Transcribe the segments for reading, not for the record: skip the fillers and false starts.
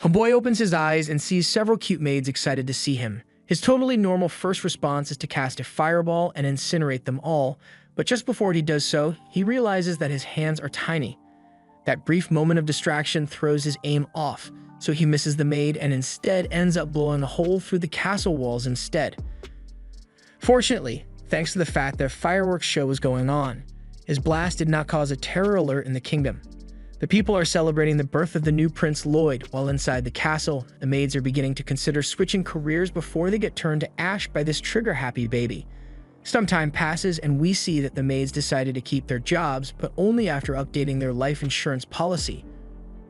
A boy opens his eyes and sees several cute maids excited to see him. His totally normal first response is to cast a fireball and incinerate them all, but just before he does so, he realizes that his hands are tiny. That brief moment of distraction throws his aim off, so he misses the maid and instead ends up blowing a hole through the castle walls instead. Fortunately, thanks to the fact that a fireworks show was going on, his blast did not cause a terror alert in the kingdom. The people are celebrating the birth of the new Prince Lloyd, while inside the castle, the maids are beginning to consider switching careers before they get turned to ash by this trigger-happy baby. Some time passes and we see that the maids decided to keep their jobs, but only after updating their life insurance policy.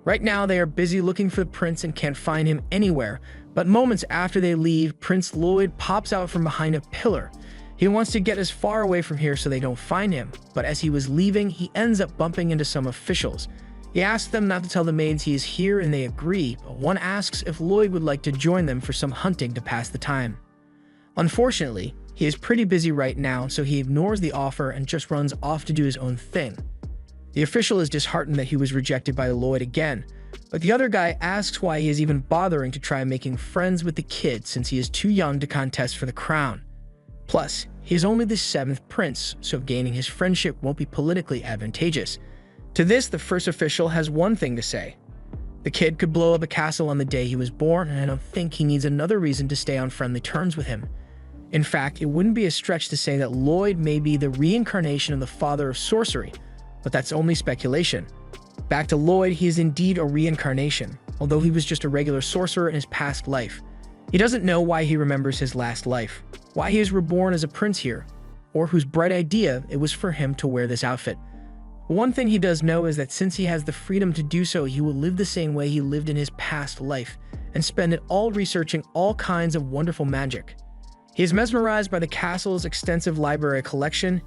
Right now, they are busy looking for the prince and can't find him anywhere, but moments after they leave, Prince Lloyd pops out from behind a pillar. He wants to get as far away from here so they don't find him, but as he was leaving, he ends up bumping into some officials. He asks them not to tell the maids he is here and they agree, but one asks if Lloyd would like to join them for some hunting to pass the time. Unfortunately, he is pretty busy right now, so he ignores the offer and just runs off to do his own thing. The official is disheartened that he was rejected by Lloyd again, but the other guy asks why he is even bothering to try making friends with the kid since he is too young to contest for the crown. Plus, he is only the 7th prince, so gaining his friendship won't be politically advantageous. To this, the first official has one thing to say. The kid could blow up a castle on the day he was born, and I don't think he needs another reason to stay on friendly terms with him. In fact, it wouldn't be a stretch to say that Lloyd may be the reincarnation of the father of sorcery, but that's only speculation. Back to Lloyd, he is indeed a reincarnation, although he was just a regular sorcerer in his past life. He doesn't know why he remembers his last life, why he is reborn as a prince here, or whose bright idea it was for him to wear this outfit. One thing he does know is that since he has the freedom to do so, he will live the same way he lived in his past life, and spend it all researching all kinds of wonderful magic. He is mesmerized by the castle's extensive library collection,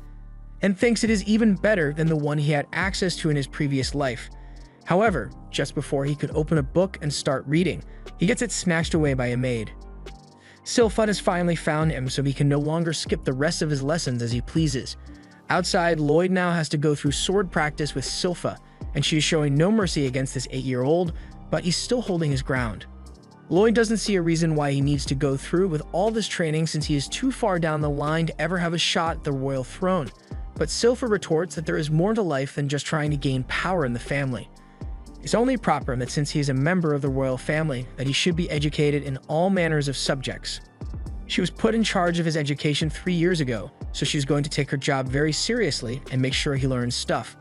and thinks it is even better than the one he had access to in his previous life. However, just before he could open a book and start reading, he gets it snatched away by a maid. Silpha has finally found him, so he can no longer skip the rest of his lessons as he pleases. Outside, Lloyd now has to go through sword practice with Silpha, and she is showing no mercy against this 8-year-old, but he's still holding his ground. Lloyd doesn't see a reason why he needs to go through with all this training since he is too far down the line to ever have a shot at the royal throne, but Silpha retorts that there is more to life than just trying to gain power in the family. It's only proper that since he is a member of the royal family, that he should be educated in all manners of subjects. She was put in charge of his education 3 years ago, so she's going to take her job very seriously and make sure he learns stuff.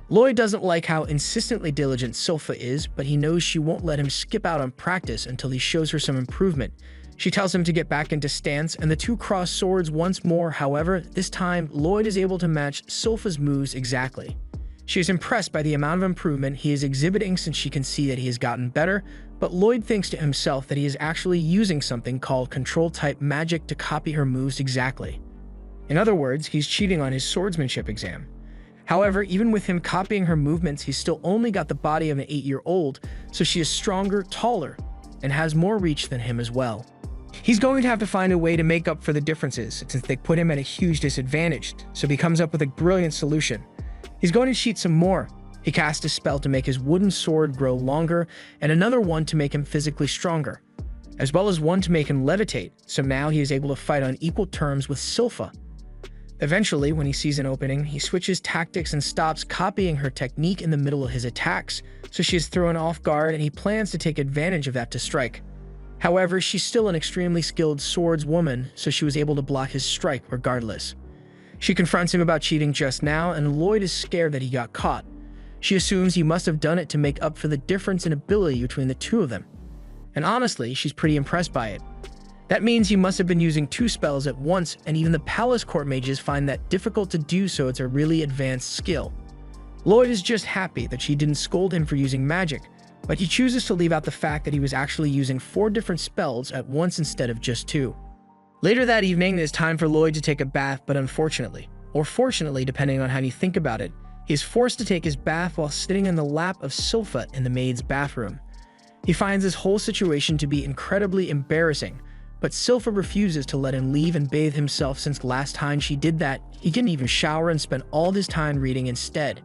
Lloyd doesn't like how insistently diligent Silpha is, but he knows she won't let him skip out on practice until he shows her some improvement. She tells him to get back into stance, and the two cross swords once more. However, this time, Lloyd is able to match Silpha's moves exactly. She is impressed by the amount of improvement he is exhibiting since she can see that he has gotten better, but Lloyd thinks to himself that he is actually using something called control-type magic to copy her moves exactly. In other words, he's cheating on his swordsmanship exam. However, even with him copying her movements, he's still only got the body of an 8-year-old, so she is stronger, taller, and has more reach than him as well. He's going to have to find a way to make up for the differences, since they put him at a huge disadvantage, so he comes up with a brilliant solution. He's going to cheat some more. He casts a spell to make his wooden sword grow longer, and another one to make him physically stronger, as well as one to make him levitate, so now he is able to fight on equal terms with Silpha. Eventually, when he sees an opening, he switches tactics and stops copying her technique in the middle of his attacks, so she is thrown off guard and he plans to take advantage of that to strike. However, she's still an extremely skilled swordswoman, so she was able to block his strike regardless. She confronts him about cheating just now, and Lloyd is scared that he got caught. She assumes he must have done it to make up for the difference in ability between the two of them. And honestly, she's pretty impressed by it. That means he must have been using 2 spells at once, and even the palace court mages find that difficult to do, so it's a really advanced skill. Lloyd is just happy that she didn't scold him for using magic, but he chooses to leave out the fact that he was actually using 4 different spells at once instead of just 2. Later that evening, it is time for Lloyd to take a bath, but unfortunately, or fortunately depending on how you think about it, he is forced to take his bath while sitting in the lap of Silpha in the maid's bathroom. He finds this whole situation to be incredibly embarrassing, but Silpha refuses to let him leave and bathe himself since last time she did that, he didn't even shower and spent all his time reading instead.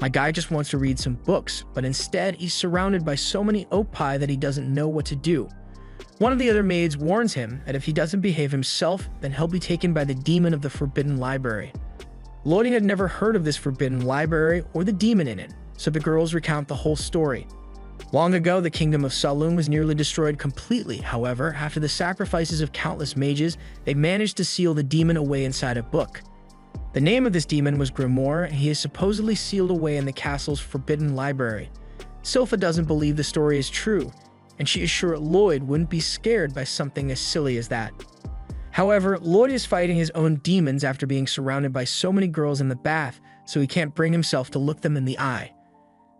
My guy just wants to read some books, but instead he's surrounded by so many Opie that he doesn't know what to do. One of the other maids warns him that if he doesn't behave himself, then he'll be taken by the demon of the Forbidden Library. Lloyd had never heard of this Forbidden Library or the demon in it, so the girls recount the whole story. Long ago, the kingdom of Saloon was nearly destroyed completely. However, after the sacrifices of countless mages, they managed to seal the demon away inside a book. The name of this demon was Grimoire, and he is supposedly sealed away in the castle's Forbidden Library. Silpha doesn't believe the story is true, and she is sure Lloyd wouldn't be scared by something as silly as that. However, Lloyd is fighting his own demons after being surrounded by so many girls in the bath, so he can't bring himself to look them in the eye.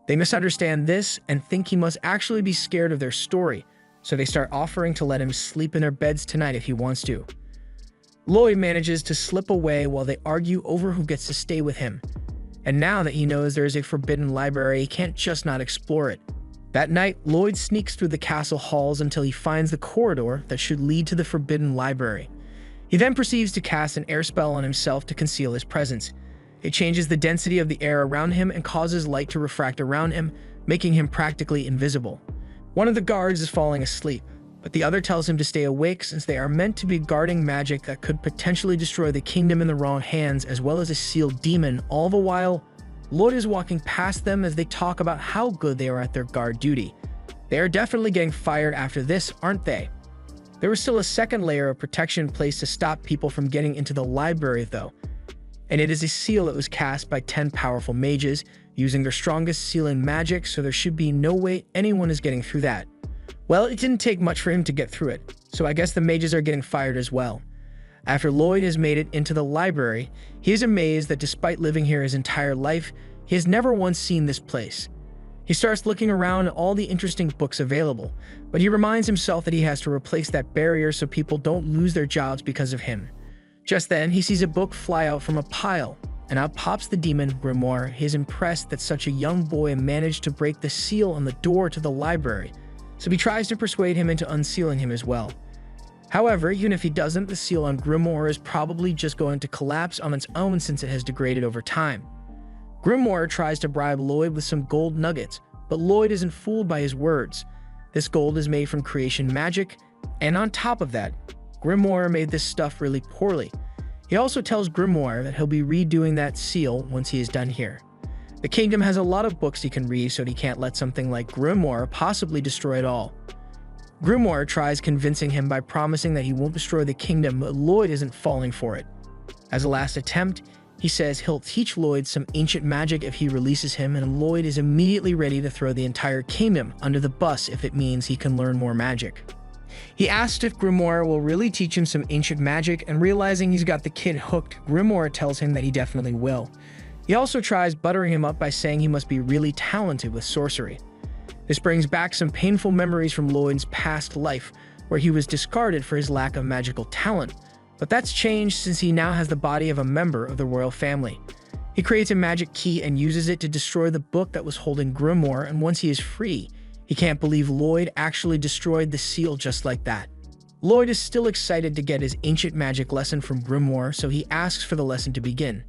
They misunderstand this and think he must actually be scared of their story, so they start offering to let him sleep in their beds tonight if he wants to. Lloyd manages to slip away while they argue over who gets to stay with him. And now that he knows there is a forbidden library, he can't just not explore it. That night, Lloyd sneaks through the castle halls until he finds the corridor that should lead to the forbidden library. He then proceeds to cast an air spell on himself to conceal his presence. It changes the density of the air around him and causes light to refract around him, making him practically invisible. One of the guards is falling asleep, but the other tells him to stay awake since they are meant to be guarding magic that could potentially destroy the kingdom in the wrong hands, as well as a sealed demon. All the while, Lloyd is walking past them as they talk about how good they are at their guard duty. They are definitely getting fired after this, aren't they? There was still a second layer of protection in place to stop people from getting into the library though, and it is a seal that was cast by 10 powerful mages using their strongest sealing magic, so there should be no way anyone is getting through that. Well, it didn't take much for him to get through it, so I guess the mages are getting fired as well. After Lloyd has made it into the library, he is amazed that despite living here his entire life, he has never once seen this place. He starts looking around at all the interesting books available, but he reminds himself that he has to replace that barrier so people don't lose their jobs because of him. Just then, he sees a book fly out from a pile, and out pops the demon, Grimoire. He is impressed that such a young boy managed to break the seal on the door to the library, so he tries to persuade him into unsealing him as well. However, even if he doesn't, the seal on Grimoire is probably just going to collapse on its own since it has degraded over time. Grimoire tries to bribe Lloyd with some gold nuggets, but Lloyd isn't fooled by his words. This gold is made from creation magic, and on top of that, Grimoire made this stuff really poorly. He also tells Grimoire that he'll be redoing that seal once he is done here. The kingdom has a lot of books he can read, so he can't let something like Grimoire possibly destroy it all. Grimoire tries convincing him by promising that he won't destroy the kingdom, but Lloyd isn't falling for it. As a last attempt, he says he'll teach Lloyd some ancient magic if he releases him, and Lloyd is immediately ready to throw the entire kingdom under the bus if it means he can learn more magic. He asks if Grimoire will really teach him some ancient magic, and realizing he's got the kid hooked, Grimoire tells him that he definitely will. He also tries buttering him up by saying he must be really talented with sorcery. This brings back some painful memories from Lloyd's past life, where he was discarded for his lack of magical talent, but that's changed since he now has the body of a member of the royal family. He creates a magic key and uses it to destroy the book that was holding Grimoire, and once he is free, he can't believe Lloyd actually destroyed the seal just like that. Lloyd is still excited to get his ancient magic lesson from Grimoire, so he asks for the lesson to begin.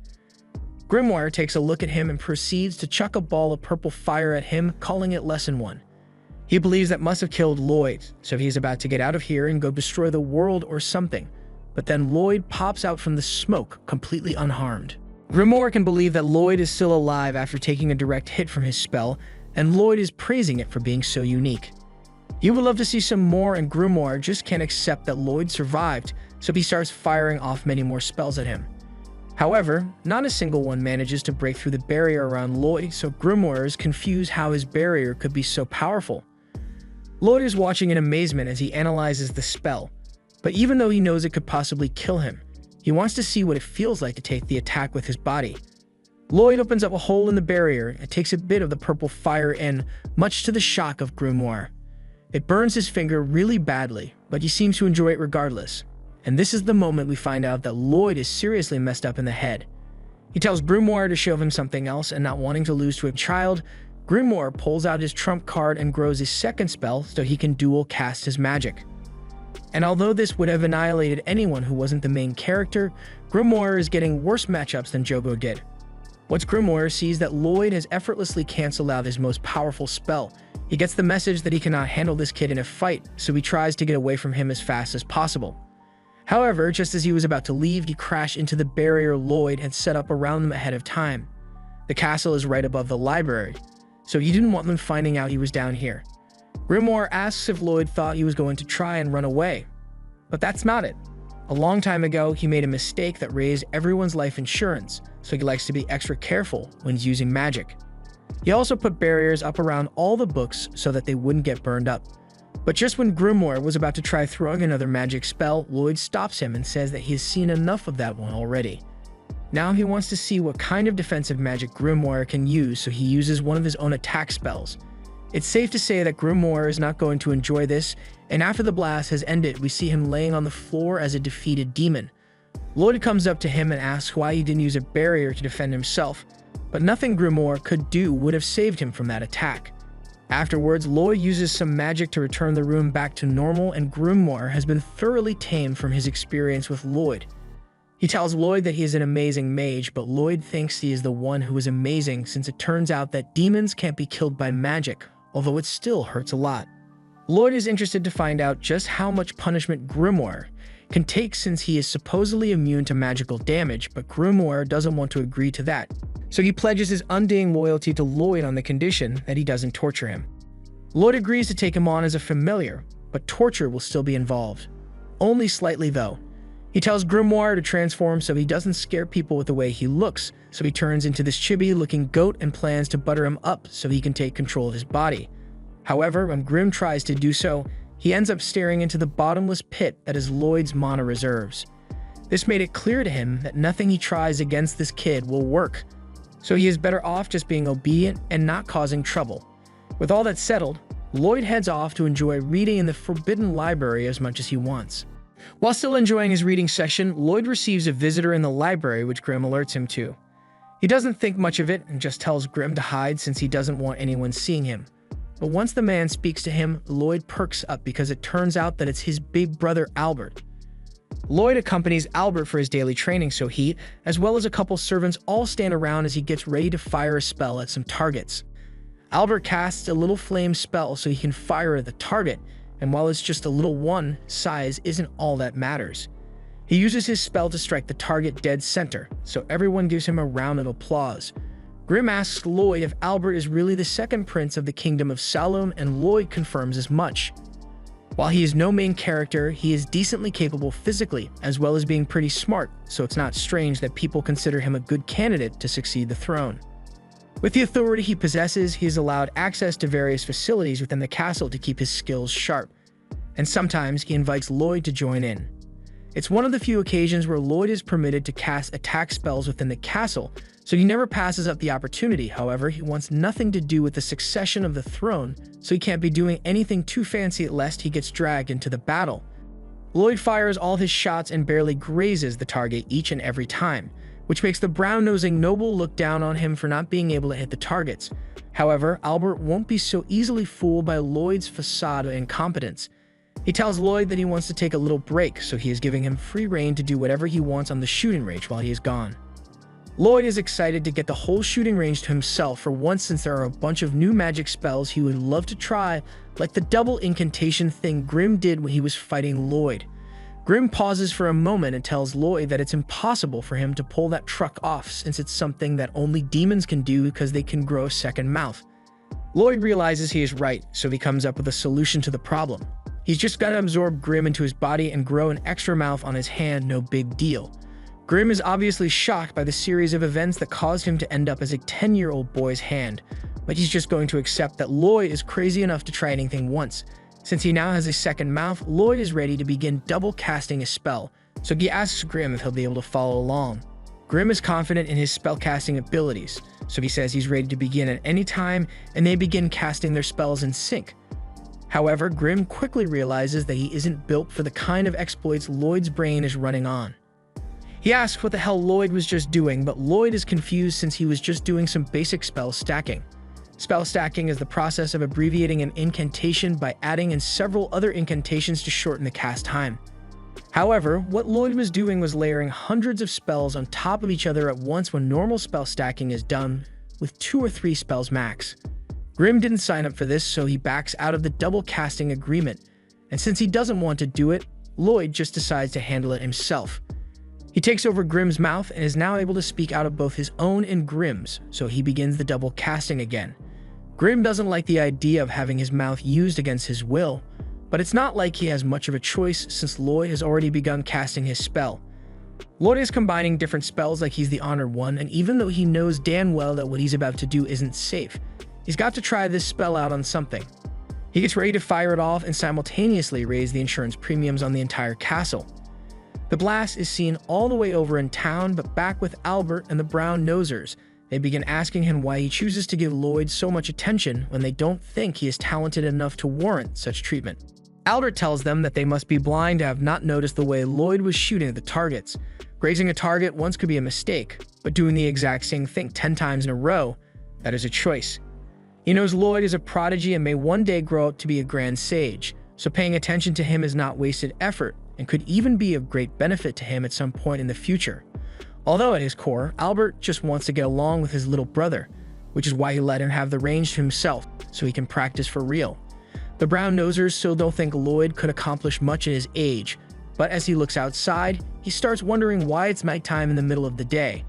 Grimoire takes a look at him and proceeds to chuck a ball of purple fire at him, calling it Lesson 1. He believes that must have killed Lloyd, so he's about to get out of here and go destroy the world or something. But then Lloyd pops out from the smoke, completely unharmed. Grimoire can believe that Lloyd is still alive after taking a direct hit from his spell, and Lloyd is praising it for being so unique. He would love to see some more, and Grimoire just can't accept that Lloyd survived, so he starts firing off many more spells at him. However, not a single one manages to break through the barrier around Lloyd, so Grimoire is confused how his barrier could be so powerful. Lloyd is watching in amazement as he analyzes the spell, but even though he knows it could possibly kill him, he wants to see what it feels like to take the attack with his body. Lloyd opens up a hole in the barrier and takes a bit of the purple fire in, much to the shock of Grimoire. It burns his finger really badly, but he seems to enjoy it regardless. And this is the moment we find out that Lloyd is seriously messed up in the head. He tells Grimoire to show him something else, and not wanting to lose to a child, Grimoire pulls out his trump card and grows his second spell so he can dual cast his magic. And although this would have annihilated anyone who wasn't the main character, Grimoire is getting worse matchups than Jogo did. Once Grimoire sees that Lloyd has effortlessly canceled out his most powerful spell, he gets the message that he cannot handle this kid in a fight, so he tries to get away from him as fast as possible. However, just as he was about to leave, he crashed into the barrier Lloyd had set up around them ahead of time. The castle is right above the library, so he didn't want them finding out he was down here. Grimoire asks if Lloyd thought he was going to try and run away, but that's not it. A long time ago, he made a mistake that raised everyone's life insurance, so he likes to be extra careful when he's using magic. He also put barriers up around all the books so that they wouldn't get burned up. But just when Grimoire was about to try throwing another magic spell, Lloyd stops him and says that he has seen enough of that one already. Now he wants to see what kind of defensive magic Grimoire can use, so he uses one of his own attack spells. It's safe to say that Grimoire is not going to enjoy this, and after the blast has ended, we see him laying on the floor as a defeated demon. Lloyd comes up to him and asks why he didn't use a barrier to defend himself, but nothing Grimoire could do would have saved him from that attack. Afterwards, Lloyd uses some magic to return the room back to normal, and Grimoire has been thoroughly tamed from his experience with Lloyd. He tells Lloyd that he is an amazing mage, but Lloyd thinks he is the one who is amazing since it turns out that demons can't be killed by magic, although it still hurts a lot. Lloyd is interested to find out just how much punishment Grimoire can take since he is supposedly immune to magical damage, but Grimoire doesn't want to agree to that, so he pledges his undying loyalty to Lloyd on the condition that he doesn't torture him. Lloyd agrees to take him on as a familiar, but torture will still be involved. Only slightly though. He tells Grimoire to transform so he doesn't scare people with the way he looks, so he turns into this chibi-looking goat and plans to butter him up so he can take control of his body. However, when Grim tries to do so, he ends up staring into the bottomless pit that is Lloyd's mana reserves. This made it clear to him that nothing he tries against this kid will work, so he is better off just being obedient and not causing trouble. With all that settled, Lloyd heads off to enjoy reading in the Forbidden Library as much as he wants. While still enjoying his reading session, Lloyd receives a visitor in the library which Grim alerts him to. He doesn't think much of it and just tells Grim to hide since he doesn't want anyone seeing him. But once the man speaks to him, Lloyd perks up because it turns out that it's his big brother Albert. Lloyd accompanies Albert for his daily training, so he, as well as a couple servants, all stand around as he gets ready to fire a spell at some targets. Albert casts a little flame spell so he can fire at the target, and while it's just a little one, size isn't all that matters. He uses his spell to strike the target dead center, so everyone gives him a round of applause. Grim asks Lloyd if Albert is really the second prince of the kingdom of Saloum, and Lloyd confirms as much. While he is no main character, he is decently capable physically, as well as being pretty smart, so it's not strange that people consider him a good candidate to succeed the throne. With the authority he possesses, he is allowed access to various facilities within the castle to keep his skills sharp, and sometimes he invites Lloyd to join in. It's one of the few occasions where Lloyd is permitted to cast attack spells within the castle, so he never passes up the opportunity. However, he wants nothing to do with the succession of the throne, so he can't be doing anything too fancy lest he gets dragged into the battle. Lloyd fires all his shots and barely grazes the target each and every time, which makes the brown-nosing noble look down on him for not being able to hit the targets. However, Albert won't be so easily fooled by Lloyd's facade of incompetence. He tells Lloyd that he wants to take a little break, so he is giving him free rein to do whatever he wants on the shooting range while he is gone. Lloyd is excited to get the whole shooting range to himself for once since there are a bunch of new magic spells he would love to try, like the double incantation thing Grim did when he was fighting Lloyd. Grim pauses for a moment and tells Lloyd that it's impossible for him to pull that truck off since it's something that only demons can do because they can grow a second mouth. Lloyd realizes he is right, so he comes up with a solution to the problem. He's just got to absorb Grim into his body and grow an extra mouth on his hand, no big deal. Grim is obviously shocked by the series of events that caused him to end up as a 10-year-old boy's hand, but he's just going to accept that Lloyd is crazy enough to try anything once. Since he now has a second mouth, Lloyd is ready to begin double casting a spell, so he asks Grim if he'll be able to follow along. Grim is confident in his spellcasting abilities, so he says he's ready to begin at any time, and they begin casting their spells in sync. However, Grim quickly realizes that he isn't built for the kind of exploits Lloyd's brain is running on. He asks what the hell Lloyd was just doing, but Lloyd is confused since he was just doing some basic spell stacking. Spell stacking is the process of abbreviating an incantation by adding in several other incantations to shorten the cast time. However, what Lloyd was doing was layering hundreds of spells on top of each other at once when normal spell stacking is done with 2 or 3 spells max. Grim didn't sign up for this, so he backs out of the double casting agreement, and since he doesn't want to do it, Lloyd just decides to handle it himself. He takes over Grim's mouth and is now able to speak out of both his own and Grim's, so he begins the double casting again. Grim doesn't like the idea of having his mouth used against his will, but it's not like he has much of a choice since Lloyd has already begun casting his spell. Lloyd is combining different spells like he's the Honored One, and even though he knows damn well that what he's about to do isn't safe, he's got to try this spell out on something. He gets ready to fire it off and simultaneously raise the insurance premiums on the entire castle. The blast is seen all the way over in town, but back with Albert and the Brown Nosers, they begin asking him why he chooses to give Lloyd so much attention when they don't think he is talented enough to warrant such treatment. Albert tells them that they must be blind to have not noticed the way Lloyd was shooting at the targets. Grazing a target once could be a mistake, but doing the exact same thing 10 times in a row, that is a choice. He knows Lloyd is a prodigy and may one day grow up to be a grand sage, so paying attention to him is not wasted effort and could even be of great benefit to him at some point in the future. Although at his core, Albert just wants to get along with his little brother, which is why he let him have the range to himself so he can practice for real. The Brown Nosers still don't think Lloyd could accomplish much at his age, but as he looks outside, he starts wondering why it's nighttime in the middle of the day.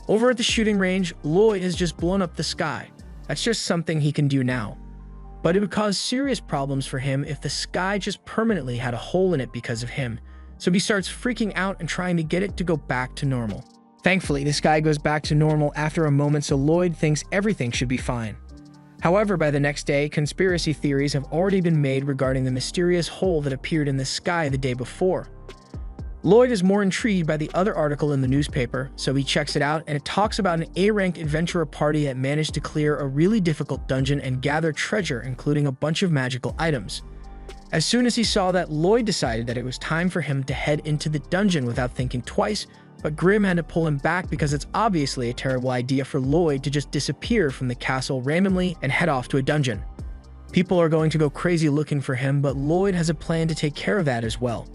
Over at the shooting range, Lloyd has just blown up the sky. That's just something he can do now. But it would cause serious problems for him if the sky just permanently had a hole in it because of him, so he starts freaking out and trying to get it to go back to normal. Thankfully, the sky goes back to normal after a moment, so Lloyd thinks everything should be fine. However, by the next day, conspiracy theories have already been made regarding the mysterious hole that appeared in the sky the day before. Lloyd is more intrigued by the other article in the newspaper, so he checks it out, and it talks about an A-ranked adventurer party that managed to clear a really difficult dungeon and gather treasure, including a bunch of magical items. As soon as he saw that, Lloyd decided that it was time for him to head into the dungeon without thinking twice, but Grim had to pull him back because it's obviously a terrible idea for Lloyd to just disappear from the castle randomly and head off to a dungeon. People are going to go crazy looking for him, but Lloyd has a plan to take care of that as well.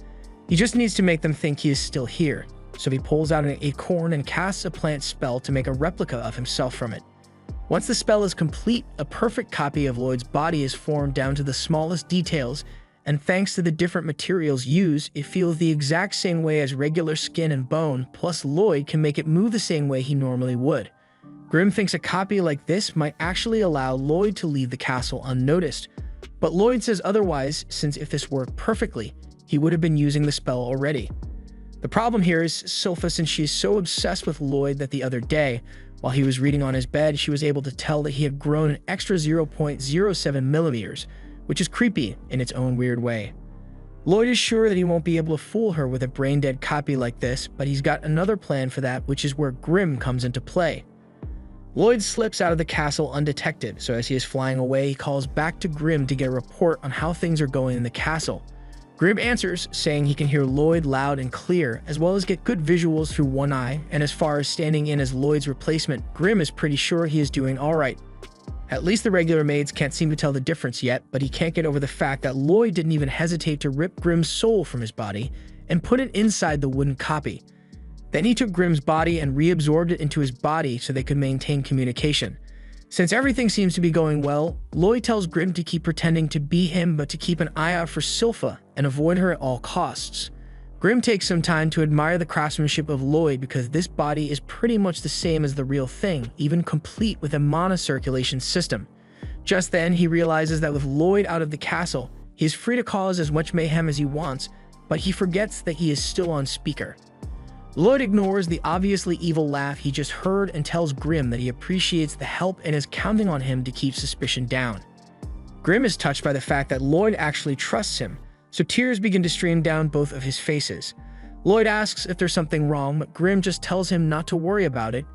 He just needs to make them think he is still here, so he pulls out an acorn and casts a plant spell to make a replica of himself from it. Once the spell is complete, a perfect copy of Lloyd's body is formed down to the smallest details, and thanks to the different materials used, it feels the exact same way as regular skin and bone, plus Lloyd can make it move the same way he normally would. Grim thinks a copy like this might actually allow Lloyd to leave the castle unnoticed, but Lloyd says otherwise, since if this worked perfectly, he would have been using the spell already. The problem here is Sylpha, since she is so obsessed with Lloyd that the other day, while he was reading on his bed, she was able to tell that he had grown an extra 0.07 millimeters, which is creepy in its own weird way. Lloyd is sure that he won't be able to fool her with a brain-dead copy like this, but he's got another plan for that, which is where Grim comes into play. Lloyd slips out of the castle undetected, so as he is flying away, he calls back to Grim to get a report on how things are going in the castle. Grim answers, saying he can hear Lloyd loud and clear, as well as get good visuals through one eye, and as far as standing in as Lloyd's replacement, Grim is pretty sure he is doing alright. At least the regular maids can't seem to tell the difference yet, but he can't get over the fact that Lloyd didn't even hesitate to rip Grim's soul from his body and put it inside the wooden copy. Then he took Grim's body and reabsorbed it into his body so they could maintain communication. Since everything seems to be going well, Lloyd tells Grim to keep pretending to be him but to keep an eye out for Sylpha and avoid her at all costs. Grim takes some time to admire the craftsmanship of Lloyd because this body is pretty much the same as the real thing, even complete with a mana-circulation system. Just then, he realizes that with Lloyd out of the castle, he is free to cause as much mayhem as he wants, but he forgets that he is still on speaker. Lloyd ignores the obviously evil laugh he just heard and tells Grim that he appreciates the help and is counting on him to keep suspicion down. Grim is touched by the fact that Lloyd actually trusts him, so tears begin to stream down both of his faces. Lloyd asks if there's something wrong, but Grim just tells him not to worry about it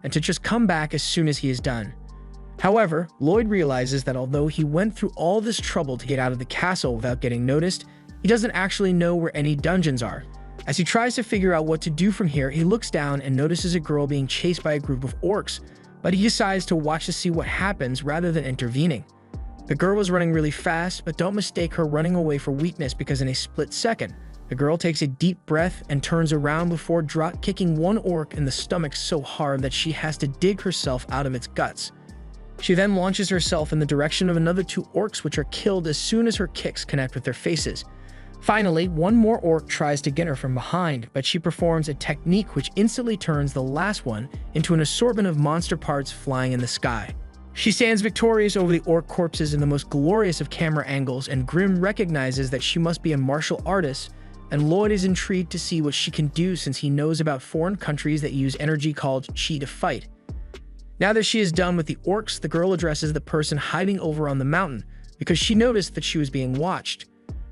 and to just come back as soon as he is done. However, Lloyd realizes that although he went through all this trouble to get out of the castle without getting noticed, he doesn't actually know where any dungeons are. As he tries to figure out what to do from here, he looks down and notices a girl being chased by a group of orcs, but he decides to watch to see what happens rather than intervening. The girl was running really fast, but don't mistake her running away for weakness because in a split second, The girl takes a deep breath and turns around before drop-kicking one orc in the stomach so hard that she has to dig herself out of its guts. She then launches herself in the direction of another 2 orcs, which are killed as soon as her kicks connect with their faces. Finally, one more orc tries to get her from behind, but she performs a technique which instantly turns the last one into an assortment of monster parts flying in the sky. She stands victorious over the orc corpses in the most glorious of camera angles, and Grimm recognizes that she must be a martial artist, and Lloyd is intrigued to see what she can do since he knows about foreign countries that use energy called chi to fight. Now that she is done with the orcs, the girl addresses the person hiding over on the mountain because she noticed that she was being watched.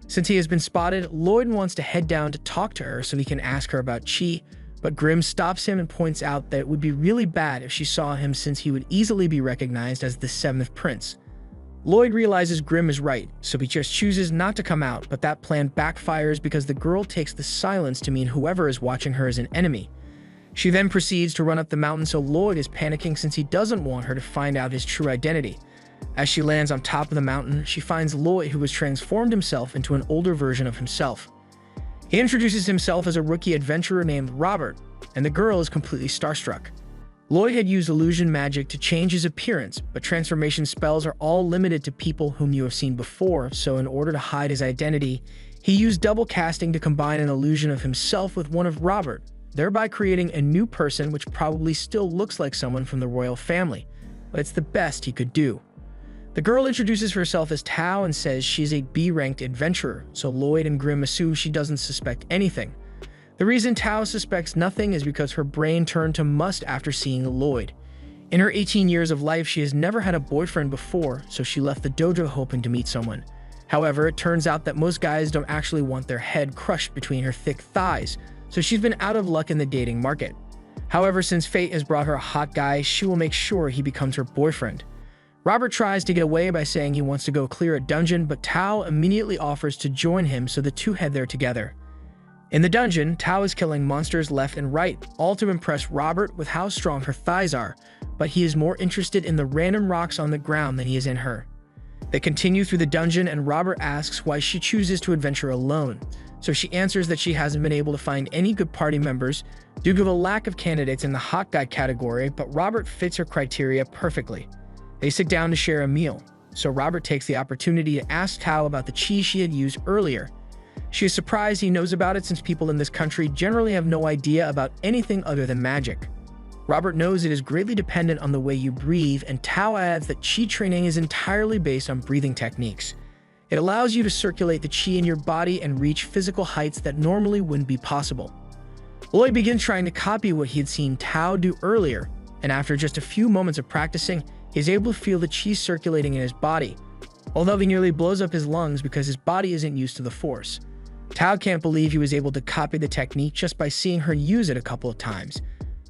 Since he has been spotted, Lloyd wants to head down to talk to her so he can ask her about Chi, but Grimm stops him and points out that it would be really bad if she saw him since he would easily be recognized as the 7th Prince. Lloyd realizes Grimm is right, so he just chooses not to come out, but that plan backfires because the girl takes the silence to mean whoever is watching her is an enemy. She then proceeds to run up the mountain, so Lloyd is panicking since he doesn't want her to find out his true identity. As she lands on top of the mountain, she finds Lloyd, who has transformed himself into an older version of himself. He introduces himself as a rookie adventurer named Robert, and the girl is completely starstruck. Lloyd had used illusion magic to change his appearance, but transformation spells are all limited to people whom you have seen before, so in order to hide his identity, he used double casting to combine an illusion of himself with one of Robert, thereby creating a new person which probably still looks like someone from the royal family, but it's the best he could do. The girl introduces herself as Tao and says she's a B-ranked adventurer, so Lloyd and Grimm assume she doesn't suspect anything. The reason Tao suspects nothing is because her brain turned to must after seeing Lloyd. In her 18 years of life, she has never had a boyfriend before, so she left the dojo hoping to meet someone. However, it turns out that most guys don't actually want their head crushed between her thick thighs, so she's been out of luck in the dating market. However, since fate has brought her a hot guy, she will make sure he becomes her boyfriend. Robert tries to get away by saying he wants to go clear a dungeon, but Tao immediately offers to join him, so the two head there together. In the dungeon, Tao is killing monsters left and right, all to impress Robert with how strong her thighs are, but he is more interested in the random rocks on the ground than he is in her. They continue through the dungeon, and Robert asks why she chooses to adventure alone, so she answers that she hasn't been able to find any good party members due to the lack of candidates in the hot guy category, but Robert fits her criteria perfectly. They sit down to share a meal, so Robert takes the opportunity to ask Tao about the chi she had used earlier. She is surprised he knows about it since people in this country generally have no idea about anything other than magic. Robert knows it is greatly dependent on the way you breathe, and Tao adds that chi training is entirely based on breathing techniques. It allows you to circulate the chi in your body and reach physical heights that normally wouldn't be possible. Lloyd begins trying to copy what he had seen Tao do earlier, and after just a few moments of practicing, he is able to feel the chi circulating in his body, although he nearly blows up his lungs because his body isn't used to the force. Tao can't believe he was able to copy the technique just by seeing her use it a couple of times,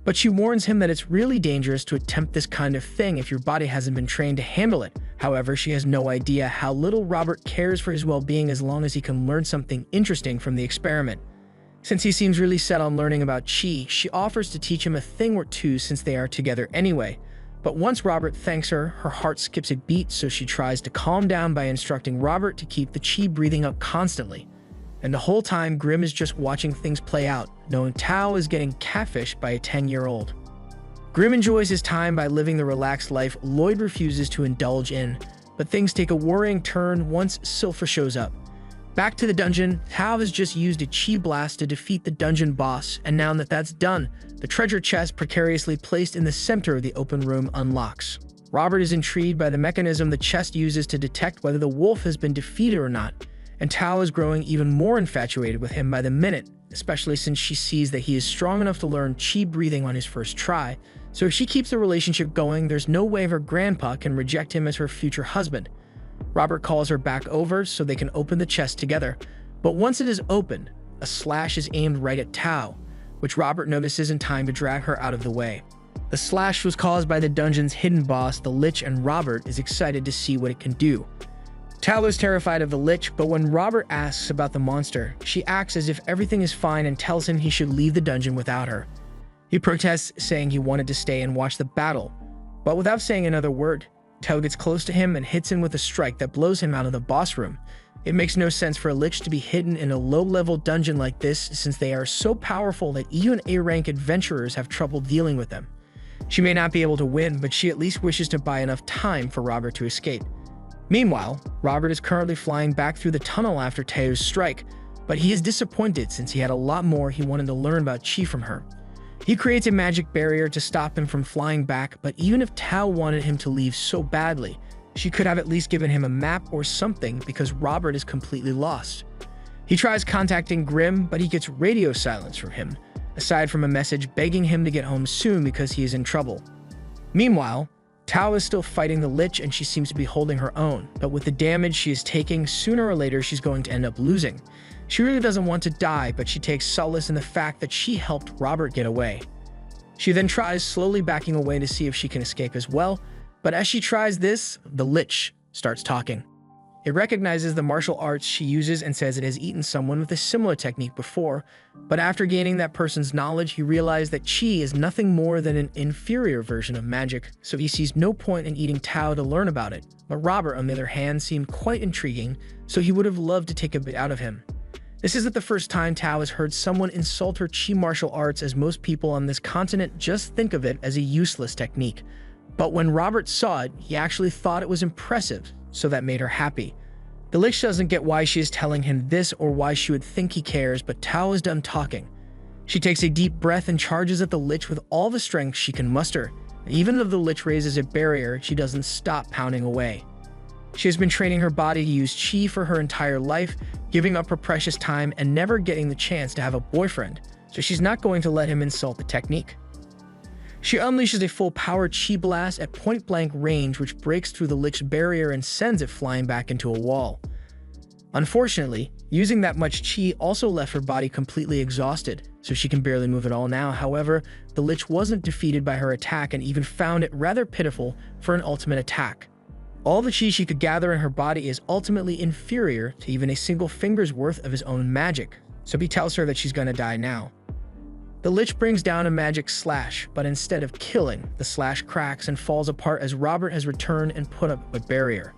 but she warns him that it's really dangerous to attempt this kind of thing if your body hasn't been trained to handle it. However, she has no idea how little Robert cares for his well-being as long as he can learn something interesting from the experiment. Since he seems really set on learning about chi, she offers to teach him a thing or two since they are together anyway. But once Robert thanks her, her heart skips a beat, so she tries to calm down by instructing Robert to keep the chi breathing up constantly. And the whole time, Grimm is just watching things play out, knowing Tao is getting catfished by a 10-year-old. Grimm enjoys his time by living the relaxed life Lloyd refuses to indulge in, but things take a worrying turn once Silpher shows up. Back to the dungeon, Tao has just used a chi blast to defeat the dungeon boss, and now that that's done, the treasure chest precariously placed in the center of the open room unlocks. Robert is intrigued by the mechanism the chest uses to detect whether the wolf has been defeated or not, and Tao is growing even more infatuated with him by the minute, especially since she sees that he is strong enough to learn chi breathing on his first try, so if she keeps the relationship going, there's no way her grandpa can reject him as her future husband. Robert calls her back over so they can open the chest together, but once it is opened, a slash is aimed right at Tao, which Robert notices in time to drag her out of the way. The slash was caused by the dungeon's hidden boss, the Lich, and Robert is excited to see what it can do. Tao is terrified of the Lich, but when Robert asks about the monster, she acts as if everything is fine and tells him he should leave the dungeon without her. He protests, saying he wanted to stay and watch the battle, but without saying another word, Tao gets close to him and hits him with a strike that blows him out of the boss room. It makes no sense for a lich to be hidden in a low-level dungeon like this, since they are so powerful that even A-rank adventurers have trouble dealing with them. She may not be able to win, but she at least wishes to buy enough time for Robert to escape. Meanwhile, Robert is currently flying back through the tunnel after Teo's strike, but he is disappointed since he had a lot more he wanted to learn about Qi from her. He creates a magic barrier to stop him from flying back, but even if Tao wanted him to leave so badly, she could have at least given him a map or something because Robert is completely lost. He tries contacting Grimm, but he gets radio silence from him, aside from a message begging him to get home soon because he is in trouble. Meanwhile, Tao is still fighting the Lich and she seems to be holding her own, but with the damage she is taking, sooner or later she's going to end up losing. She really doesn't want to die, but she takes solace in the fact that she helped Robert get away. She then tries slowly backing away to see if she can escape as well, but as she tries this, the Lich starts talking. It recognizes the martial arts she uses and says it has eaten someone with a similar technique before, but after gaining that person's knowledge, he realized that Qi is nothing more than an inferior version of magic, so he sees no point in eating Tao to learn about it. But Robert, on the other hand, seemed quite intriguing, so he would have loved to take a bit out of him. This isn't the first time Tao has heard someone insult her Qi martial arts, as most people on this continent just think of it as a useless technique. But when Robert saw it, he actually thought it was impressive, so that made her happy. The Lich doesn't get why she is telling him this or why she would think he cares, but Tao is done talking. She takes a deep breath and charges at the Lich with all the strength she can muster. Even if the Lich raises a barrier, she doesn't stop pounding away. She has been training her body to use Qi for her entire life, giving up her precious time and never getting the chance to have a boyfriend, so she's not going to let him insult the technique. She unleashes a full-power Qi blast at point-blank range, which breaks through the Lich's barrier and sends it flying back into a wall. Unfortunately, using that much Qi also left her body completely exhausted, so she can barely move at all now. However, the Lich wasn't defeated by her attack and even found it rather pitiful for an ultimate attack. All the Qi she could gather in her body is ultimately inferior to even a single finger's worth of his own magic, so he tells her that she's gonna die now. The Lich brings down a magic slash, but instead of killing, the slash cracks and falls apart as Robert has returned and put up a barrier.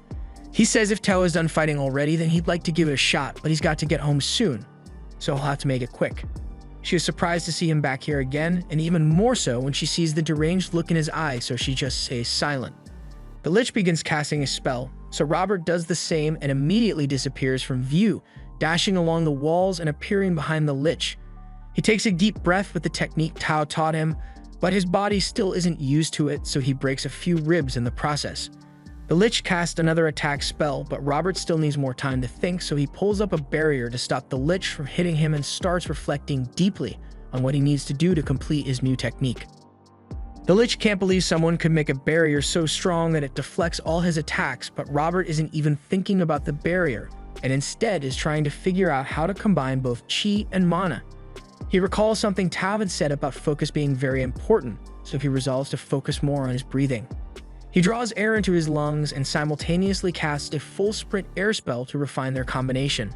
He says if Tao is done fighting already, then he'd like to give it a shot, but he's got to get home soon, so he'll have to make it quick. She is surprised to see him back here again, and even more so when she sees the deranged look in his eyes, so she just stays silent. The Lich begins casting a spell, so Robert does the same and immediately disappears from view, dashing along the walls and appearing behind the Lich. He takes a deep breath with the technique Tao taught him, but his body still isn't used to it, so he breaks a few ribs in the process. The Lich casts another attack spell, but Robert still needs more time to think, so he pulls up a barrier to stop the Lich from hitting him and starts reflecting deeply on what he needs to do to complete his new technique. The Lich can't believe someone could make a barrier so strong that it deflects all his attacks, but Robert isn't even thinking about the barrier, and instead is trying to figure out how to combine both Qi and mana. He recalls something Tao had said about focus being very important, so he resolves to focus more on his breathing. He draws air into his lungs and simultaneously casts a full sprint air spell to refine their combination.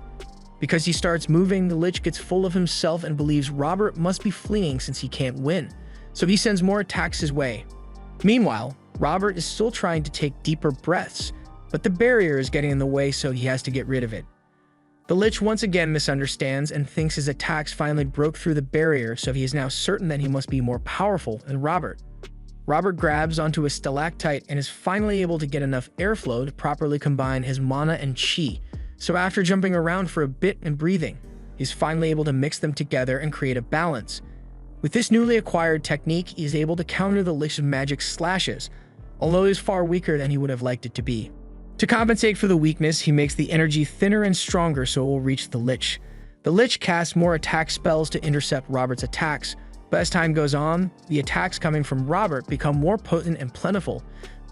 Because he starts moving, the Lich gets full of himself and believes Robert must be fleeing since he can't win, so he sends more attacks his way. Meanwhile, Robert is still trying to take deeper breaths, but the barrier is getting in the way, so he has to get rid of it. The Lich once again misunderstands and thinks his attacks finally broke through the barrier, so he is now certain that he must be more powerful than Robert. Robert grabs onto a stalactite and is finally able to get enough airflow to properly combine his mana and Qi, so after jumping around for a bit and breathing, he's finally able to mix them together and create a balance. With this newly acquired technique, he is able to counter the Lich's magic slashes, although he is far weaker than he would have liked it to be. To compensate for the weakness, he makes the energy thinner and stronger so it will reach the Lich. The Lich casts more attack spells to intercept Robert's attacks, but as time goes on, the attacks coming from Robert become more potent and plentiful,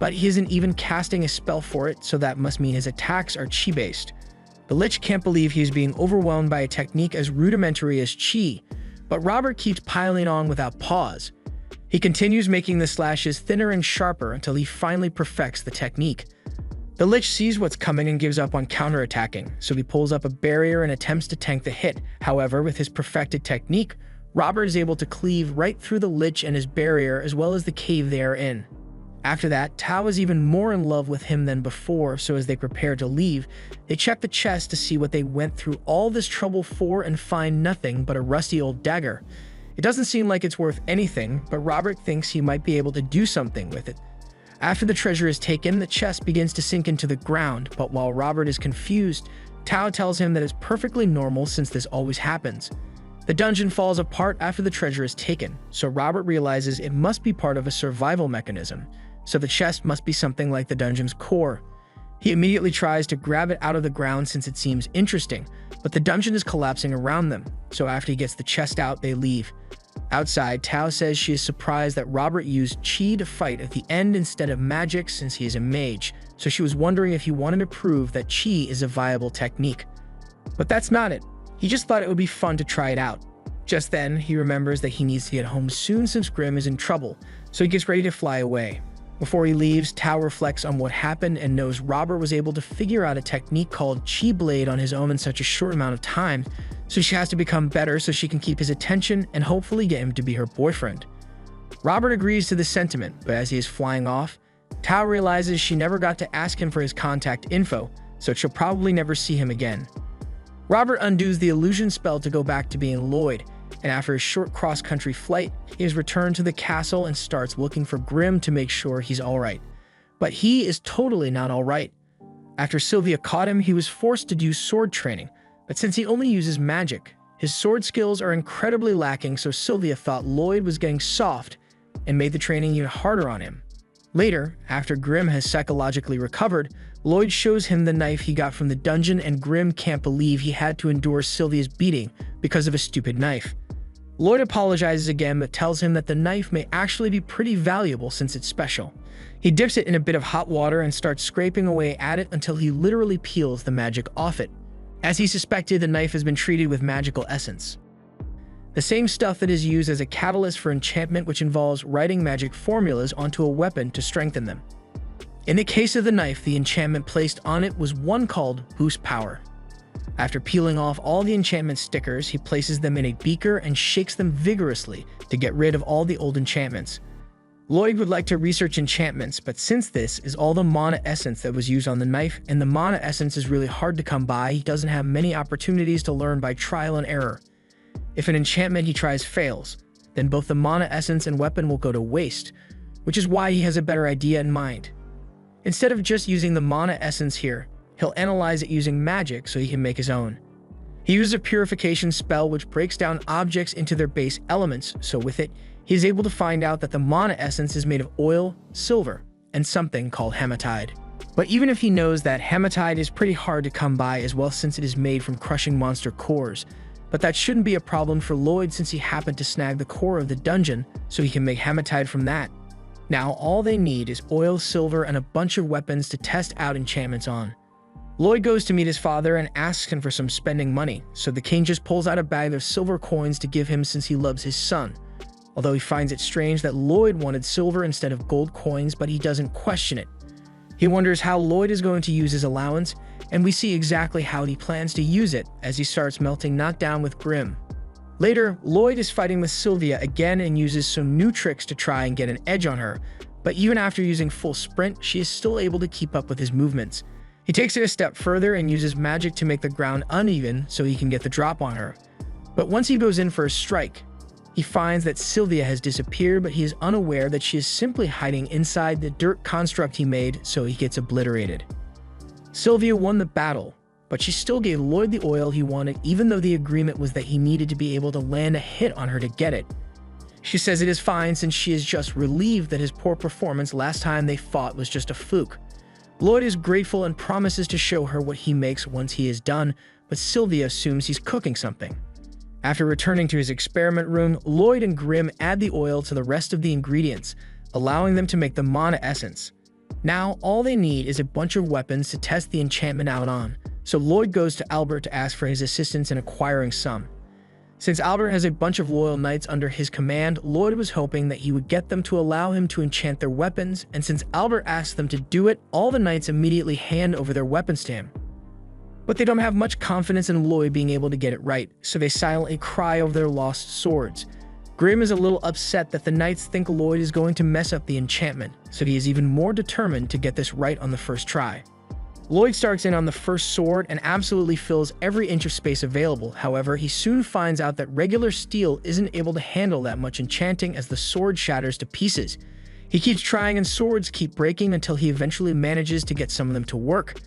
but he isn't even casting a spell for it, so that must mean his attacks are Qi-based. The Lich can't believe he is being overwhelmed by a technique as rudimentary as Qi, but Robert keeps piling on without pause. He continues making the slashes thinner and sharper until he finally perfects the technique. The Lich sees what's coming and gives up on counterattacking, so he pulls up a barrier and attempts to tank the hit. However, with his perfected technique, Robert is able to cleave right through the Lich and his barrier as well as the cave they are in. After that, Tao is even more in love with him than before, so as they prepare to leave, they check the chest to see what they went through all this trouble for and find nothing but a rusty old dagger. It doesn't seem like it's worth anything, but Robert thinks he might be able to do something with it. After the treasure is taken, the chest begins to sink into the ground, but while Robert is confused, Tao tells him that it's perfectly normal since this always happens. The dungeon falls apart after the treasure is taken, so Robert realizes it must be part of a survival mechanism, so the chest must be something like the dungeon's core. He immediately tries to grab it out of the ground since it seems interesting, but the dungeon is collapsing around them, so after he gets the chest out, they leave. Outside, Tao says she is surprised that Robert used Chi to fight at the end instead of magic since he is a mage, so she was wondering if he wanted to prove that Chi is a viable technique. But that's not it. He just thought it would be fun to try it out. Just then, he remembers that he needs to get home soon since Grimm is in trouble, so he gets ready to fly away. Before he leaves, Tao reflects on what happened and knows Robert was able to figure out a technique called Chi Blade on his own in such a short amount of time, so she has to become better so she can keep his attention and hopefully get him to be her boyfriend. Robert agrees to this sentiment, but as he is flying off, Tao realizes she never got to ask him for his contact info, so she'll probably never see him again. Robert undoes the illusion spell to go back to being Lloyd, and after a short cross-country flight, he is returned to the castle and starts looking for Grimm to make sure he's alright. But he is totally not alright. After Sylvia caught him, he was forced to do sword training, but since he only uses magic, his sword skills are incredibly lacking, so Sylvia thought Lloyd was getting soft and made the training even harder on him. Later, after Grimm has psychologically recovered, Lloyd shows him the knife he got from the dungeon and Grimm can't believe he had to endure Sylvia's beating because of a stupid knife. Lloyd apologizes again but tells him that the knife may actually be pretty valuable since it's special. He dips it in a bit of hot water and starts scraping away at it until he literally peels the magic off it. As he suspected, the knife has been treated with magical essence, the same stuff that is used as a catalyst for enchantment, which involves writing magic formulas onto a weapon to strengthen them. In the case of the knife, the enchantment placed on it was one called Boost Power. After peeling off all the enchantment stickers, he places them in a beaker and shakes them vigorously to get rid of all the old enchantments. Lloyd would like to research enchantments, but since this is all the mana essence that was used on the knife, and the mana essence is really hard to come by, he doesn't have many opportunities to learn by trial and error. If an enchantment he tries fails, then both the mana essence and weapon will go to waste, which is why he has a better idea in mind. Instead of just using the mana essence here, he'll analyze it using magic so he can make his own. He uses a purification spell which breaks down objects into their base elements, so with it, he is able to find out that the mana essence is made of oil, silver, and something called hematite. But even if he knows that hematite is pretty hard to come by as well since it is made from crushing monster cores, but that shouldn't be a problem for Lloyd since he happened to snag the core of the dungeon so he can make hematite from that. Now all they need is oil, silver, and a bunch of weapons to test out enchantments on. Lloyd goes to meet his father and asks him for some spending money, so the king just pulls out a bag of silver coins to give him since he loves his son. Although he finds it strange that Lloyd wanted silver instead of gold coins, but he doesn't question it. He wonders how Lloyd is going to use his allowance, and we see exactly how he plans to use it as he starts melting knockdown with Grimm. Later, Lloyd is fighting with Sylvia again and uses some new tricks to try and get an edge on her, but even after using full sprint, she is still able to keep up with his movements. He takes it a step further and uses magic to make the ground uneven so he can get the drop on her. But once he goes in for a strike, he finds that Sylvia has disappeared, but he is unaware that she is simply hiding inside the dirt construct he made, so he gets obliterated. Sylvia won the battle, but she still gave Lloyd the oil he wanted even though the agreement was that he needed to be able to land a hit on her to get it. She says it is fine since she is just relieved that his poor performance last time they fought was just a fluke. Lloyd is grateful and promises to show her what he makes once he is done, but Sylvia assumes he's cooking something. After returning to his experiment room, Lloyd and Grimm add the oil to the rest of the ingredients, allowing them to make the mana essence. Now, all they need is a bunch of weapons to test the enchantment out on, so Lloyd goes to Albert to ask for his assistance in acquiring some. Since Albert has a bunch of loyal knights under his command, Lloyd was hoping that he would get them to allow him to enchant their weapons, and since Albert asked them to do it, all the knights immediately hand over their weapons to him. But they don't have much confidence in Lloyd being able to get it right, so they silently cry over their lost swords. Grim is a little upset that the knights think Lloyd is going to mess up the enchantment, so he is even more determined to get this right on the first try. Lloyd starts in on the first sword and absolutely fills every inch of space available. However, he soon finds out that regular steel isn't able to handle that much enchanting as the sword shatters to pieces. He keeps trying and swords keep breaking until he eventually manages to get some of them to work.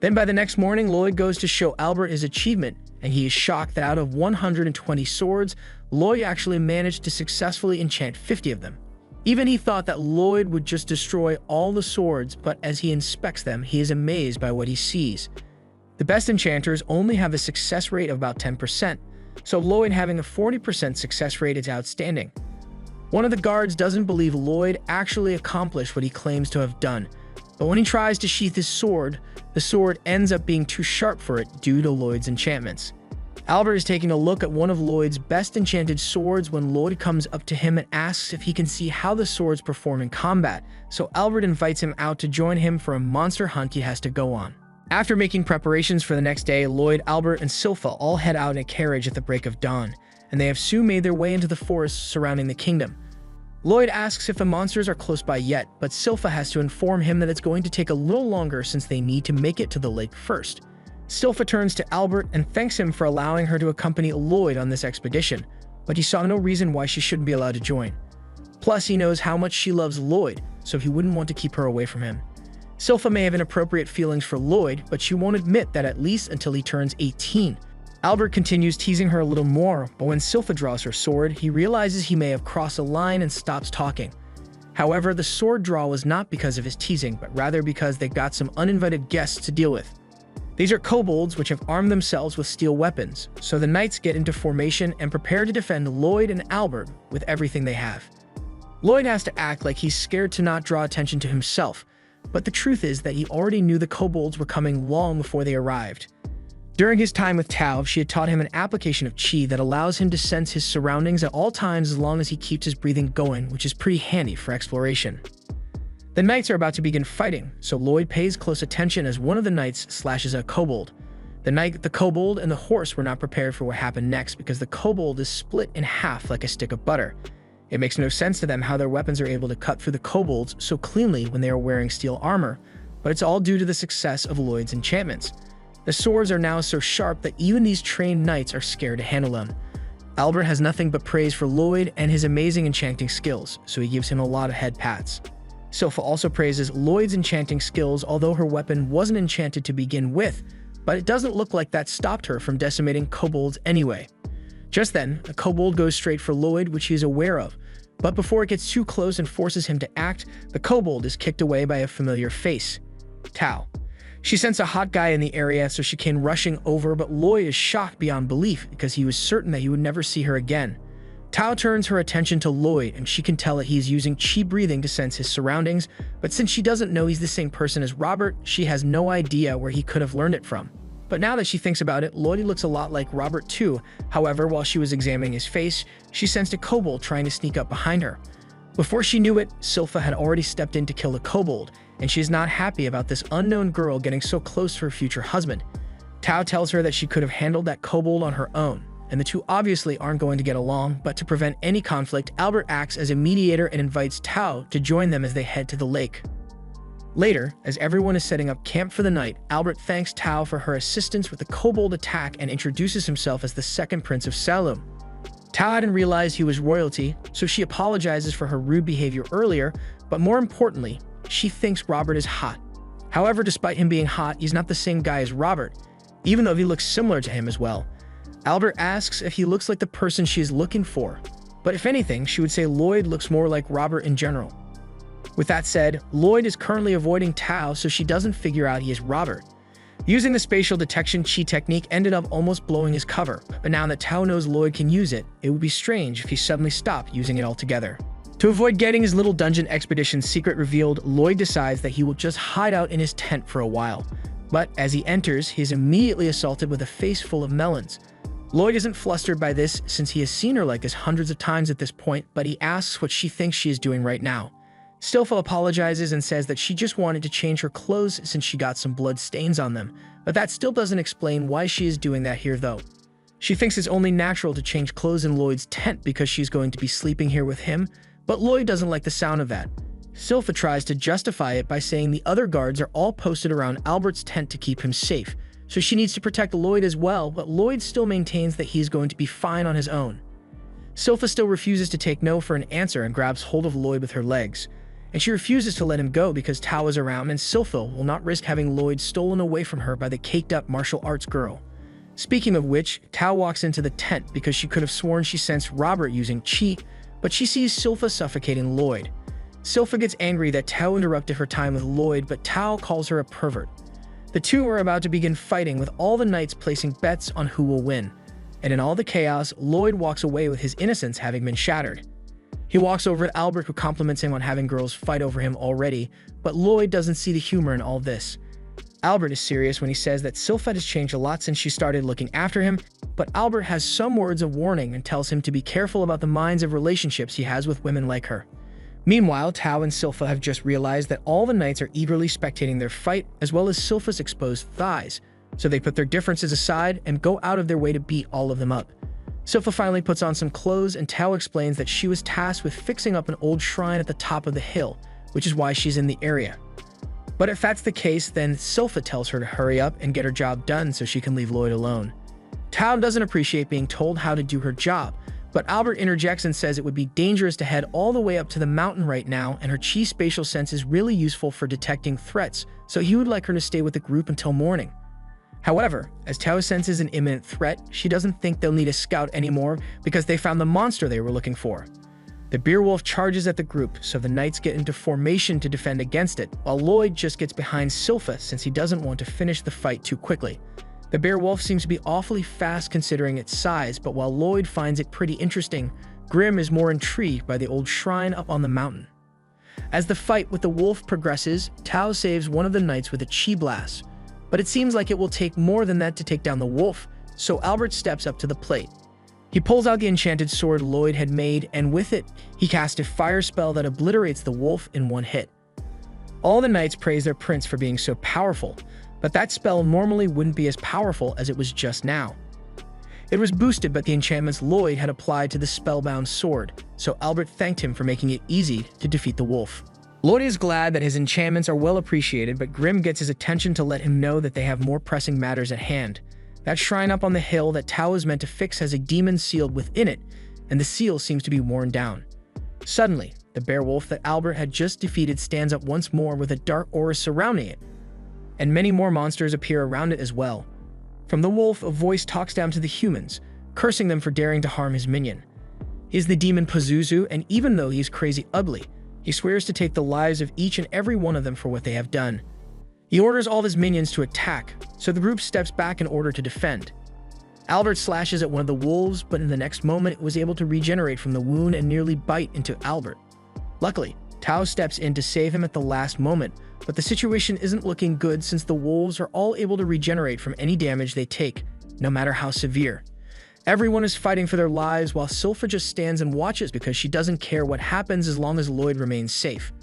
Then by the next morning, Lloyd goes to show Albert his achievement, and he is shocked that out of 120 swords, Lloyd actually managed to successfully enchant 50 of them. Even he thought that Lloyd would just destroy all the swords, but as he inspects them, he is amazed by what he sees. The best enchanters only have a success rate of about 10%, so Lloyd having a 40% success rate is outstanding. One of the guards doesn't believe Lloyd actually accomplished what he claims to have done, but when he tries to sheath his sword, the sword ends up being too sharp for it due to Lloyd's enchantments. Albert is taking a look at one of Lloyd's best enchanted swords when Lloyd comes up to him and asks if he can see how the swords perform in combat, so Albert invites him out to join him for a monster hunt he has to go on. After making preparations for the next day, Lloyd, Albert, and Silpha all head out in a carriage at the break of dawn, and they have soon made their way into the forests surrounding the kingdom. Lloyd asks if the monsters are close by yet, but Silpha has to inform him that it's going to take a little longer since they need to make it to the lake first. Silpha turns to Albert and thanks him for allowing her to accompany Lloyd on this expedition, but he saw no reason why she shouldn't be allowed to join. Plus, he knows how much she loves Lloyd, so he wouldn't want to keep her away from him. Silpha may have inappropriate feelings for Lloyd, but she won't admit that at least until he turns 18. Albert continues teasing her a little more, but when Silpha draws her sword, he realizes he may have crossed a line and stops talking. However, the sword draw was not because of his teasing, but rather because they got some uninvited guests to deal with. These are kobolds which have armed themselves with steel weapons, so the knights get into formation and prepare to defend Lloyd and Albert with everything they have. Lloyd has to act like he's scared to not draw attention to himself, but the truth is that he already knew the kobolds were coming long before they arrived. During his time with Tau, she had taught him an application of Chi that allows him to sense his surroundings at all times as long as he keeps his breathing going, which is pretty handy for exploration. The knights are about to begin fighting, so Lloyd pays close attention as one of the knights slashes a kobold. The knight, the kobold, and the horse were not prepared for what happened next because the kobold is split in half like a stick of butter. It makes no sense to them how their weapons are able to cut through the kobolds so cleanly when they are wearing steel armor, but it's all due to the success of Lloyd's enchantments. The swords are now so sharp that even these trained knights are scared to handle them. Albert has nothing but praise for Lloyd and his amazing enchanting skills, so he gives him a lot of head pats. Silpha also praises Lloyd's enchanting skills, although her weapon wasn't enchanted to begin with, but it doesn't look like that stopped her from decimating kobolds anyway. Just then, a kobold goes straight for Lloyd, which he is aware of, but before it gets too close and forces him to act, the kobold is kicked away by a familiar face, Tau. She sensed a hot guy in the area, so she came rushing over, but Lloyd is shocked beyond belief because he was certain that he would never see her again. Tau turns her attention to Lloyd, and she can tell that he's using chi breathing to sense his surroundings, but since she doesn't know he's the same person as Robert, she has no idea where he could have learned it from. But now that she thinks about it, Lloyd looks a lot like Robert too. However, while she was examining his face, she sensed a kobold trying to sneak up behind her. Before she knew it, Silpha had already stepped in to kill the kobold, and she is not happy about this unknown girl getting so close to her future husband. Tau tells her that she could have handled that kobold on her own, and the two obviously aren't going to get along, but to prevent any conflict, Albert acts as a mediator and invites Tau to join them as they head to the lake. Later, as everyone is setting up camp for the night, Albert thanks Tau for her assistance with the kobold attack and introduces himself as the second prince of Salum. Tau hadn't realized he was royalty, so she apologizes for her rude behavior earlier, but more importantly, she thinks Robert is hot. However, despite him being hot, he's not the same guy as Robert, even though he looks similar to him as well. Albert asks if he looks like the person she is looking for, but if anything, she would say Lloyd looks more like Robert in general. With that said, Lloyd is currently avoiding Tau, so she doesn't figure out he is Robert. Using the spatial detection chi technique ended up almost blowing his cover, but now that Tau knows Lloyd can use it, it would be strange if he suddenly stopped using it altogether. To avoid getting his little dungeon expedition secret revealed, Lloyd decides that he will just hide out in his tent for a while. But as he enters, he is immediately assaulted with a face full of melons. Lloyd isn't flustered by this since he has seen her like this hundreds of times at this point, but he asks what she thinks she is doing right now. Silpha apologizes and says that she just wanted to change her clothes since she got some blood stains on them, but that still doesn't explain why she is doing that here though. She thinks it's only natural to change clothes in Lloyd's tent because she's going to be sleeping here with him, but Lloyd doesn't like the sound of that. Silpha tries to justify it by saying the other guards are all posted around Albert's tent to keep him safe, so she needs to protect Lloyd as well, but Lloyd still maintains that he's going to be fine on his own. Silpha still refuses to take no for an answer and grabs hold of Lloyd with her legs, and she refuses to let him go because Tao is around and Silpha will not risk having Lloyd stolen away from her by the caked-up martial arts girl. Speaking of which, Tao walks into the tent because she could have sworn she sensed Robert using chi, but she sees Silpha suffocating Lloyd. Silpha gets angry that Tao interrupted her time with Lloyd, but Tao calls her a pervert. The two are about to begin fighting with all the knights placing bets on who will win. And in all the chaos, Lloyd walks away with his innocence having been shattered. He walks over at Albert, who compliments him on having girls fight over him already, but Lloyd doesn't see the humor in all this. Albert is serious when he says that Silpha has changed a lot since she started looking after him, but Albert has some words of warning and tells him to be careful about the minds of relationships he has with women like her. Meanwhile, Tao and Silpha have just realized that all the knights are eagerly spectating their fight, as well as Silpha's exposed thighs, so they put their differences aside and go out of their way to beat all of them up. Silpha finally puts on some clothes, and Tao explains that she was tasked with fixing up an old shrine at the top of the hill, which is why she's in the area. But if that's the case, then Silpha tells her to hurry up and get her job done so she can leave Lloyd alone. Tao doesn't appreciate being told how to do her job, but Albert interjects and says it would be dangerous to head all the way up to the mountain right now, and her chi spatial sense is really useful for detecting threats, so he would like her to stay with the group until morning. However, as Tao senses an imminent threat, she doesn't think they'll need a scout anymore because they found the monster they were looking for. The beer wolf charges at the group, so the knights get into formation to defend against it, while Lloyd just gets behind Silpha since he doesn't want to finish the fight too quickly. The bear wolf seems to be awfully fast considering its size, but while Lloyd finds it pretty interesting, Grim is more intrigued by the old shrine up on the mountain. As the fight with the wolf progresses, Tao saves one of the knights with a chi blast, but it seems like it will take more than that to take down the wolf, so Albert steps up to the plate. He pulls out the enchanted sword Lloyd had made, and with it, he casts a fire spell that obliterates the wolf in one hit. All the knights praise their prince for being so powerful, but that spell normally wouldn't be as powerful as it was just now. It was boosted by the enchantments Lloyd had applied to the spellbound sword, so Albert thanked him for making it easy to defeat the wolf. Lloyd is glad that his enchantments are well appreciated, but Grim gets his attention to let him know that they have more pressing matters at hand. That shrine up on the hill that Tao is meant to fix has a demon sealed within it, and the seal seems to be worn down. Suddenly, the bear wolf that Albert had just defeated stands up once more with a dark aura surrounding it, and many more monsters appear around it as well. From the wolf, a voice talks down to the humans, cursing them for daring to harm his minion. He is the demon Pazuzu, and even though he's crazy ugly, he swears to take the lives of each and every one of them for what they have done. He orders all of his minions to attack, so the group steps back in order to defend. Albert slashes at one of the wolves, but in the next moment it was able to regenerate from the wound and nearly bite into Albert. Luckily, Tao steps in to save him at the last moment, but the situation isn't looking good since the wolves are all able to regenerate from any damage they take, no matter how severe. Everyone is fighting for their lives while Silpha just stands and watches because she doesn't care what happens as long as Lloyd remains safe.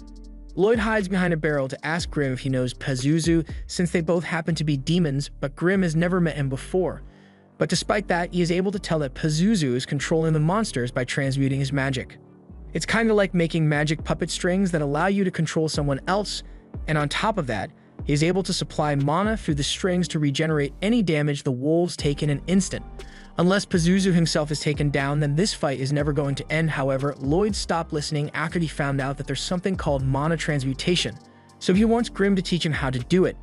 Lloyd hides behind a barrel to ask Grim if he knows Pazuzu, since they both happen to be demons, but Grim has never met him before. But despite that, he is able to tell that Pazuzu is controlling the monsters by transmuting his magic. It's kinda like making magic puppet strings that allow you to control someone else, and on top of that, he is able to supply mana through the strings to regenerate any damage the wolves take in an instant. Unless Pazuzu himself is taken down, then this fight is never going to end. However, Lloyd stopped listening after he found out that there's something called mana transmutation, so he wants Grim to teach him how to do it.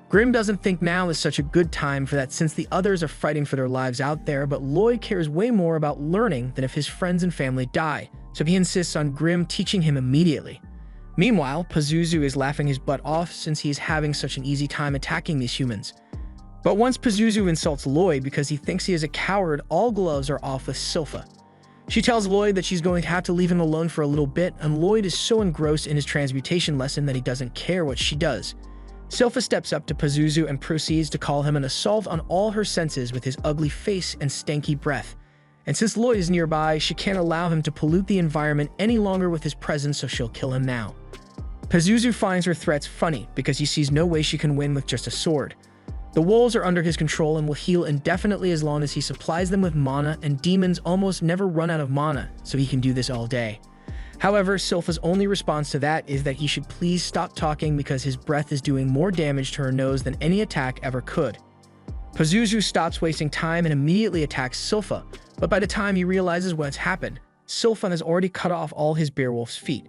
Grim doesn't think now is such a good time for that since the others are fighting for their lives out there, but Lloyd cares way more about learning than if his friends and family die, so he insists on Grim teaching him immediately. Meanwhile, Pazuzu is laughing his butt off since he is having such an easy time attacking these humans. But once Pazuzu insults Lloyd because he thinks he is a coward, all gloves are off with Silpha. She tells Lloyd that she's going to have to leave him alone for a little bit, and Lloyd is so engrossed in his transmutation lesson that he doesn't care what she does. Silpha steps up to Pazuzu and proceeds to call him an assault on all her senses with his ugly face and stanky breath. And since Lloyd is nearby, she can't allow him to pollute the environment any longer with his presence, so she'll kill him now. Pazuzu finds her threats funny because he sees no way she can win with just a sword. The wolves are under his control and will heal indefinitely as long as he supplies them with mana, and demons almost never run out of mana, so he can do this all day. However, Silpha's only response to that is that he should please stop talking because his breath is doing more damage to her nose than any attack ever could. Pazuzu stops wasting time and immediately attacks Silpha, but by the time he realizes what's happened, Silpha has already cut off all his Beowulf's feet.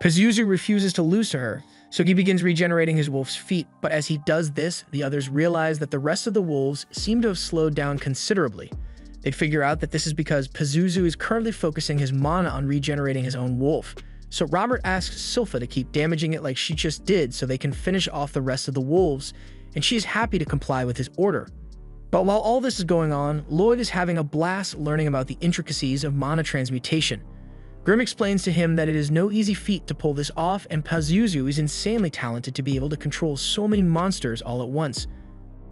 Pazuzu refuses to lose to her, so he begins regenerating his wolf's feet, but as he does this, the others realize that the rest of the wolves seem to have slowed down considerably. They'd figure out that this is because Pazuzu is currently focusing his mana on regenerating his own wolf, so Robert asks Silpha to keep damaging it like she just did so they can finish off the rest of the wolves, and she is happy to comply with his order. But while all this is going on, Lloyd is having a blast learning about the intricacies of mana transmutation. Grim explains to him that it is no easy feat to pull this off, and Pazuzu is insanely talented to be able to control so many monsters all at once.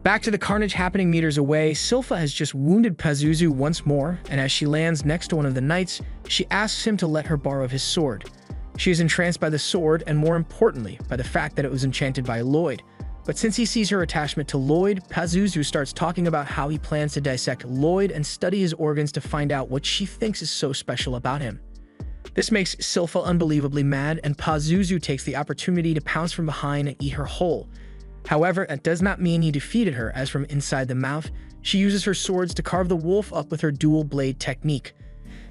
Back to the carnage happening meters away, Silpha has just wounded Pazuzu once more, and as she lands next to one of the knights, she asks him to let her borrow his sword. She is entranced by the sword, and more importantly, by the fact that it was enchanted by Lloyd. But since he sees her attachment to Lloyd, Pazuzu starts talking about how he plans to dissect Lloyd and study his organs to find out what she thinks is so special about him. This makes Silpha unbelievably mad, and Pazuzu takes the opportunity to pounce from behind and eat her whole. However, that does not mean he defeated her, as from inside the mouth, she uses her swords to carve the wolf up with her dual blade technique.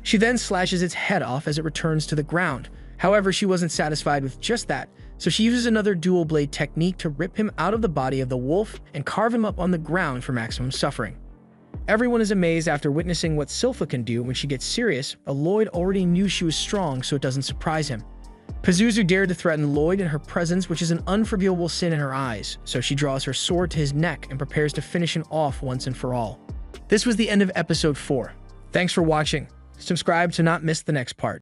She then slashes its head off as it returns to the ground. However, she wasn't satisfied with just that, so she uses another dual blade technique to rip him out of the body of the wolf and carve him up on the ground for maximum suffering. Everyone is amazed after witnessing what Silpha can do when she gets serious, but Lloyd already knew she was strong, so it doesn't surprise him. Pazuzu dared to threaten Lloyd in her presence, which is an unforgivable sin in her eyes, so she draws her sword to his neck and prepares to finish him off once and for all. This was the end of episode 4. Thanks for watching. Subscribe to not miss the next part.